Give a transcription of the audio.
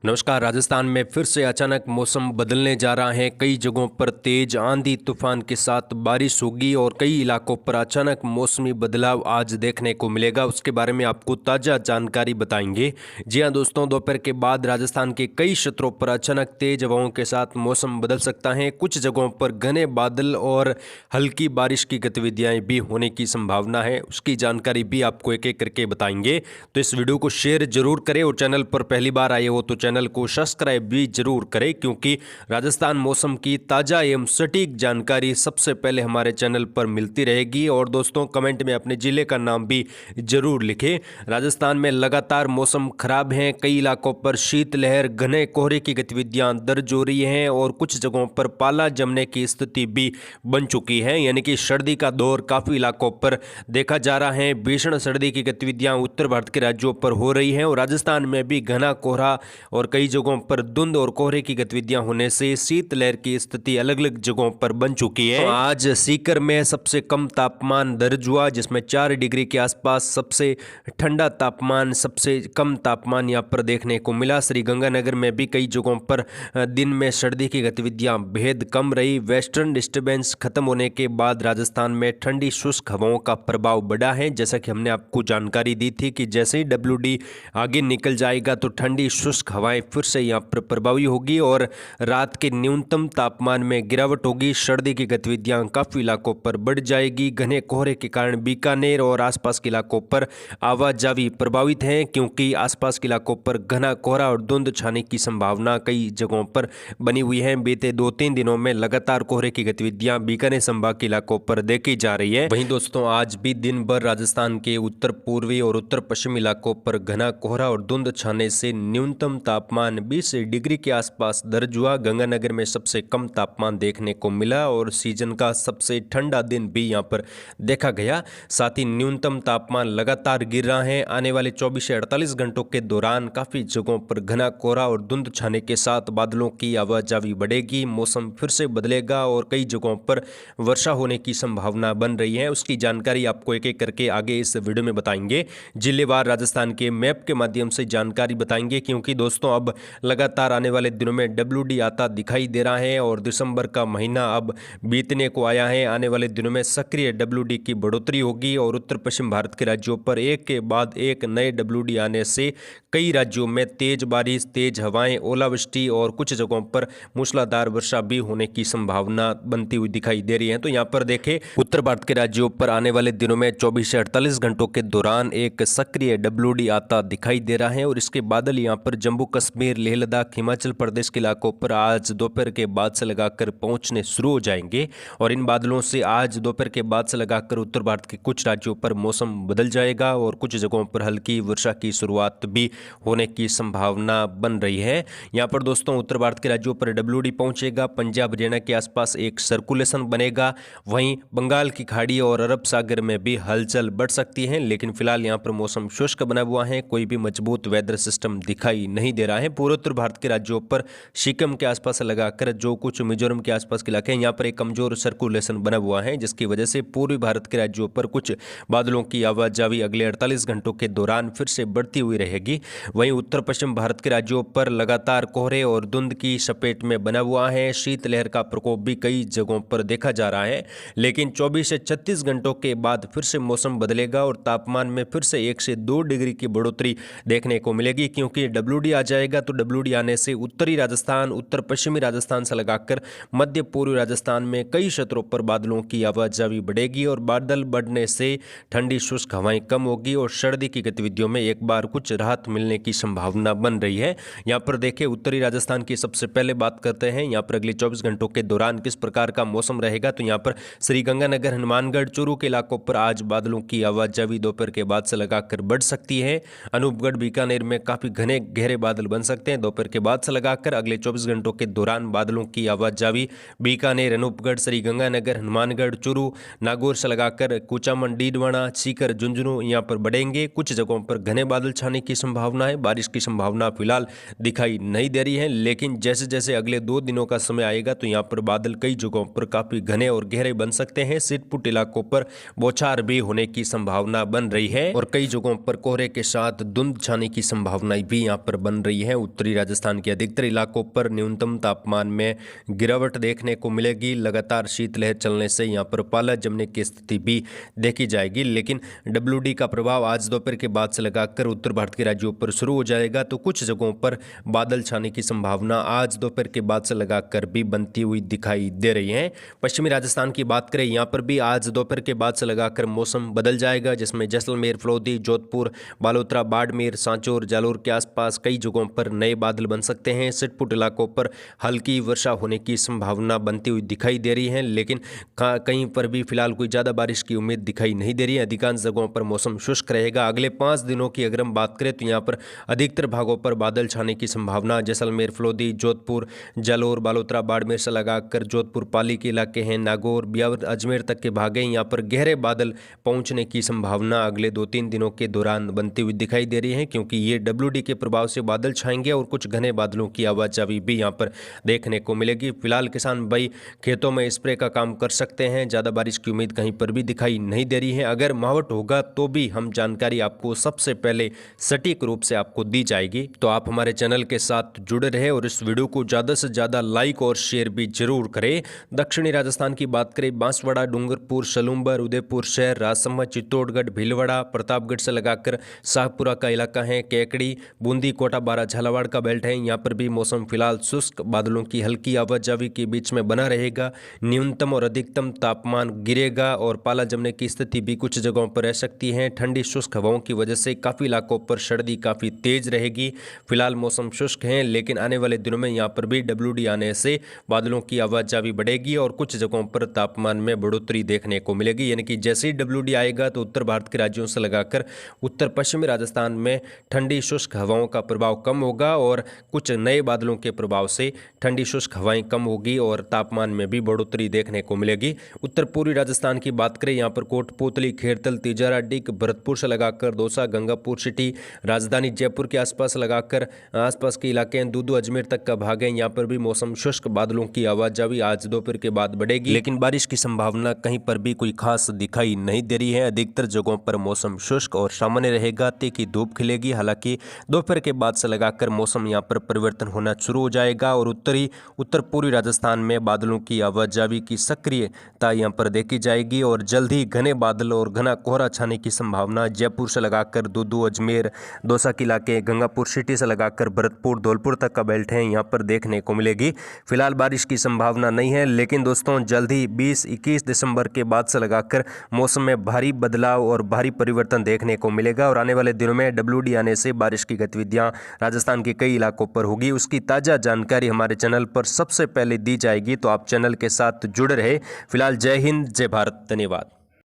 नमस्कार। राजस्थान में फिर से अचानक मौसम बदलने जा रहा है। कई जगहों पर तेज आंधी तूफान के साथ बारिश होगी और कई इलाकों पर अचानक मौसमी बदलाव आज देखने को मिलेगा। उसके बारे में आपको ताज़ा जानकारी बताएंगे। जी हां दोस्तों, दोपहर के बाद राजस्थान के कई क्षेत्रों पर अचानक तेज हवाओं के साथ मौसम बदल सकता है। कुछ जगहों पर घने बादल और हल्की बारिश की गतिविधियाँ भी होने की संभावना है। उसकी जानकारी भी आपको एक एक करके बताएंगे। तो इस वीडियो को शेयर जरूर करें और चैनल पर पहली बार आए हो तो चैनल को सब्सक्राइब भी जरूर करें, क्योंकि राजस्थान मौसम की ताज़ा एवं सटीक जानकारी सबसे पहले हमारे चैनल पर मिलती रहेगी। और दोस्तों, कमेंट में अपने जिले का नाम भी जरूर लिखें। राजस्थान में लगातार मौसम खराब है। कई इलाकों पर शीतलहर, घने कोहरे की गतिविधियां दर्ज हो रही हैं और कुछ जगहों पर पाला जमने की स्थिति भी बन चुकी है, यानी कि सर्दी का दौर काफ़ी इलाकों पर देखा जा रहा है। भीषण सर्दी की गतिविधियां उत्तर भारत के राज्यों पर हो रही हैं और राजस्थान में भी घना कोहरा और कई जगहों पर धुंध और कोहरे की गतिविधियां होने से शीतलहर की स्थिति अलग अलग जगहों पर बन चुकी है। तो आज सीकर में सबसे कम तापमान दर्ज हुआ, जिसमें 4 डिग्री के आसपास सबसे ठंडा तापमान, सबसे कम तापमान यहां पर देखने को मिला। श्रीगंगानगर में भी कई जगहों पर दिन में सर्दी की गतिविधियां बेहद कम रही। वेस्टर्न डिस्टर्बेंस खत्म होने के बाद राजस्थान में ठंडी शुष्क हवाओं का प्रभाव बढ़ा है। जैसा कि हमने आपको जानकारी दी थी कि जैसे ही WD आगे निकल जाएगा तो ठंडी शुष्क हवाएं फिर से यहाँ पर प्रभावी होगी और रात के न्यूनतम तापमान में गिरावट होगी। सर्दी की गतिविधियां काफ़ी इलाकों पर बढ़ जाएगी। घने कोहरे के कारण बीकानेर और आसपास के इलाकों पर आवाजाही प्रभावित है, क्योंकि आसपास के इलाकों पर घना कोहरा और धुंध छाने की संभावना कई जगहों पर बनी हुई है। बीते 2-3 दिनों में लगातार कोहरे की गतिविधियां बीकानेर संभाग के इलाकों पर देखी जा रही है। वहीं दोस्तों, आज भी दिन भर राजस्थान के उत्तर पूर्वी और उत्तर पश्चिमी इलाकों पर घना कोहरा और धुंध छाने से न्यूनतम तापमान 20 डिग्री के आसपास दर्ज हुआ। गंगानगर में सबसे कम तापमान देखने को मिला और सीजन का सबसे ठंडा दिन भी यहां पर देखा गया। साथ ही न्यूनतम तापमान लगातार गिर रहा है। आने वाले 24 से 48 घंटों के दौरान काफ़ी जगहों पर घना कोहरा और धुंध छाने के साथ बादलों की आवाजाही बढ़ेगी। मौसम फिर से बदलेगा और कई जगहों पर वर्षा होने की संभावना बन रही है। उसकी जानकारी आपको एक एक करके आगे इस वीडियो में बताएंगे। जिलेवार राजस्थान के मैप के माध्यम से जानकारी बताएंगे, क्योंकि दोस्तों अब लगातार आने वाले दिनों में WD आता दिखाई दे रहा है और दिसंबर का महीना अब बीतने को आया है। आने वाले दिनों में सक्रिय WD की बढ़ोतरी होगी और उत्तर पश्चिम भारत के राज्यों पर एक के बाद एक नए WD आने से कई राज्यों में तेज बारिश, तेज हवाएं, ओलावृष्टि और कुछ जगहों पर मूसलाधार वर्षा भी होने की संभावना बनती हुई दिखाई दे रही है। तो यहाँ पर देखें, उत्तर भारत के राज्यों पर आने वाले दिनों में 24 से 48 घंटों के दौरान एक सक्रिय WD आता दिखाई दे रहा है और इसके बादल यहाँ पर जम्मू कश्मीर, लेह लद्दाख, हिमाचल प्रदेश के इलाकों पर आज दोपहर के बाद से लगाकर पहुंचने शुरू हो जाएंगे और इन बादलों से आज दोपहर के बाद से लगाकर उत्तर भारत के कुछ राज्यों पर मौसम बदल जाएगा और कुछ जगहों पर हल्की वर्षा की शुरुआत भी होने की संभावना बन रही है। यहाँ पर दोस्तों, उत्तर भारत के राज्यों पर WD पहुंचेगा। पंजाब, हरियाणा के आसपास एक सर्कुलेशन बनेगा। वहीं बंगाल की खाड़ी और अरब सागर में भी हलचल बढ़ सकती है, लेकिन फिलहाल यहाँ पर मौसम शुष्क बना हुआ है। कोई भी मजबूत वेदर सिस्टम दिखाई नहीं दे रहा है। पूर्वोत्तर भारत के राज्यों पर सिक्किम के आसपास लगाकर जो कुछ मिजोरम के आसपास के इलाके हैं, यहाँ पर एक कमजोर सर्कुलेशन बना हुआ है, जिसकी वजह से पूर्वी भारत के राज्यों पर कुछ बादलों की आवाजाही अगले 48 घंटों के दौरान फिर से बढ़ती हुई रहेगी। वहीं उत्तर पश्चिम भारत के राज्यों पर लगातार कोहरे और धुंध की चपेट में बना हुआ है। शीतलहर का प्रकोप भी कई जगहों पर देखा जा रहा है, लेकिन 24 से 36 घंटों के बाद फिर से मौसम बदलेगा और तापमान में फिर से 1 से 2 डिग्री की बढ़ोतरी देखने को मिलेगी, क्योंकि WD आ जाएगा। तो WD आने से उत्तरी राजस्थान, उत्तर पश्चिमी राजस्थान से लगाकर मध्य पूर्वी राजस्थान में कई क्षेत्रों पर बादलों की आवाजाही बढ़ेगी और बादल बढ़ने से ठंडी शुष्क हवाएं कम होगी और सर्दी की गतिविधियों में एक बार कुछ राहत मिलने की संभावना बन रही है। यहाँ पर देखिए, उत्तरी राजस्थान की सबसे पहले बात करते हैं। यहाँ पर अगले 24 घंटों के दौरान किस प्रकार का मौसम रहेगा। तो यहाँ पर श्रीगंगानगर, हनुमानगढ़, चूरू के इलाकों पर आज बादलों की आवाजाही दोपहर के बाद से लगाकर बढ़ सकती है। अनूपगढ़, बीकानेर में काफी घने गहरे बादल बन सकते हैं दोपहर के बाद से लगाकर। अगले 24 घंटों के दौरान बादलों की आवाजाही बीकानेर, अनूपगढ़, श्रीगंगानगर, हनुमानगढ़, चूरू, नागौर से लगाकर कुचामन, डीडवाना, सीकर, झुंझुनू यहाँ पर बढ़ेंगे। कुछ जगहों पर घने बादल छाने की संभावना है। बारिश की संभावना फिलहाल दिखाई नहीं दे रही है, लेकिन जैसे जैसे अगले 2 दिनों का समय आएगा तो यहाँ पर बादल कई जगहों पर काफी घने और गहरे बन सकते हैं। सिटपुट इलाकों पर बौछार भी होने की संभावना बन रही है और कई जगहों पर कोहरे के साथ धुंध छाने की संभावनाएं भी यहाँ पर बन रही रही है। उत्तरी राजस्थान के अधिकतर इलाकों पर न्यूनतम तापमान में गिरावट देखने को मिलेगी। लगातार शीतलहर चलने से यहाँ पर पाला जमने की स्थिति भी देखी जाएगी। लेकिन WD का प्रभाव आज दोपहर के बाद से लगाकर उत्तर भारत के राज्यों पर शुरू हो जाएगा, तो कुछ जगहों पर बादल छाने की संभावना आज दोपहर के बाद से लगाकर भी बनती हुई दिखाई दे रही है। पश्चिमी राजस्थान की बात करें, यहाँ पर भी आज दोपहर के बाद से लगाकर मौसम बदल जाएगा, जिसमें जैसलमेर, फलौदी, जोधपुर, बालोतरा, बाड़मेर, सांचौर, जालोर के आसपास कई जगहों पर नए बादल बन सकते हैं। सिटपुट इलाकों पर हल्की वर्षा होने की संभावना बनती हुई दिखाई दे रही है, लेकिन कहीं पर भी फिलहाल कोई ज़्यादा बारिश की उम्मीद दिखाई नहीं दे रही है। अधिकांश जगहों पर मौसम शुष्क रहेगा। अगले 5 दिनों की अगर हम बात करें तो यहाँ पर अधिकतर भागों पर बादल छाने की संभावना जैसलमेर, फलौदी, जोधपुर, जालोर, बालोतरा, बाड़मेर से लगाकर जोधपुर पाली के इलाके हैं, नागौर, ब्यावर, अजमेर तक के भाग हैं। यहाँ पर गहरे बादल पहुंचने की संभावना अगले 2-3 दिनों के दौरान बनती हुई दिखाई दे रही है, क्योंकि ये WD के प्रभाव से बादल छाएंगे और कुछ घने बादलों की आवाजाही भी यहाँ पर देखने को मिलेगी। फिलहाल किसान भाई खेतों में स्प्रे का काम कर सकते हैं। ज़्यादा बारिश की उम्मीद कहीं पर भी दिखाई नहीं दे रही है। अगर मावठ होगा तो भी हम जानकारी आपको सबसे पहले सटीक रूप से आपको दी जाएगी। तो आप हमारे चैनल के साथ जुड़े रहे और इस वीडियो को ज़्यादा से ज़्यादा लाइक और शेयर भी जरूर करें। दक्षिणी राजस्थान की बात करें, बांसवाड़ा, डूंगरपुर, सलूंबर, उदयपुर शहर, राजसमंद, चित्तौड़गढ़, भीलवाड़ा, प्रतापगढ़ से लगाकर शाहपुरा का इलाका है, केकड़ी, बूंदी, कोटा, बारा, झालावाड़ का बेल्ट है। यहाँ पर भी मौसम फिलहाल शुष्क, बादलों की हल्की आवाजाही के बीच में बना रहेगा। न्यूनतम और अधिकतम तापमान गिरेगा और पाला जमने की स्थिति भी कुछ जगहों पर रह सकती है। ठंडी शुष्क हवाओं की वजह से काफ़ी इलाकों पर सर्दी काफ़ी तेज रहेगी। फिलहाल मौसम शुष्क है, लेकिन आने वाले दिनों में यहाँ पर भी WD आने से बादलों की आवाजाही बढ़ेगी और कुछ जगहों पर तापमान में बढ़ोतरी देखने को मिलेगी। यानी कि जैसे ही WD आएगा तो उत्तर भारत के राज्यों से लगाकर उत्तर पश्चिमी राजस्थान में ठंडी शुष्क हवाओं का प्रभाव कम होगा और कुछ नए बादलों के प्रभाव से ठंडी शुष्क हवाएं कम होगी और तापमान में भी बढ़ोतरी देखने को मिलेगी। उत्तर पूर्वी राजस्थान की बात करें, यहाँ पर कोटपूतली, खेरतल, तिजारा, डिग, भरतपुर से लगाकर दौसा, गंगापुर सिटी, राजधानी जयपुर के आसपास लगाकर आसपास के इलाके हैं, दूदू, अजमेर तक का भाग है। यहाँ पर भी मौसम शुष्क, बादलों की आवाजाही आज दोपहर के बाद बढ़ेगी, लेकिन बारिश की संभावना कहीं पर भी कोई खास दिखाई नहीं दे रही है। अधिकतर जगहों पर मौसम शुष्क और सामान्य रहेगा। तीखी धूप खिलेगी। हालांकि दोपहर के बाद से लगाकर मौसम यहाँ पर परिवर्तन होना शुरू हो जाएगा और उत्तर पूर्वी राजस्थान में बादलों की आवाजाही की सक्रियता यहाँ पर देखी जाएगी और जल्द ही घने बादल और घना कोहरा छाने की संभावना जयपुर से लगाकर दूदू, अजमेर, दौसा के इलाके, गंगापुर सिटी से लगाकर भरतपुर, धौलपुर तक का बेल्ट है, यहाँ पर देखने को मिलेगी। फिलहाल बारिश की संभावना नहीं है, लेकिन दोस्तों जल्द ही 20-21 दिसंबर के बाद से लगाकर मौसम में भारी बदलाव और भारी परिवर्तन देखने को मिलेगा और आने वाले दिनों में WD आने से बारिश की गतिविधियां राजस्थान के कई इलाकों पर होगी। उसकी ताज़ा जानकारी हमारे चैनल पर सबसे पहले दी जाएगी, तो आप चैनल के साथ जुड़े रहे। फिलहाल जय हिंद, जय भारत, धन्यवाद।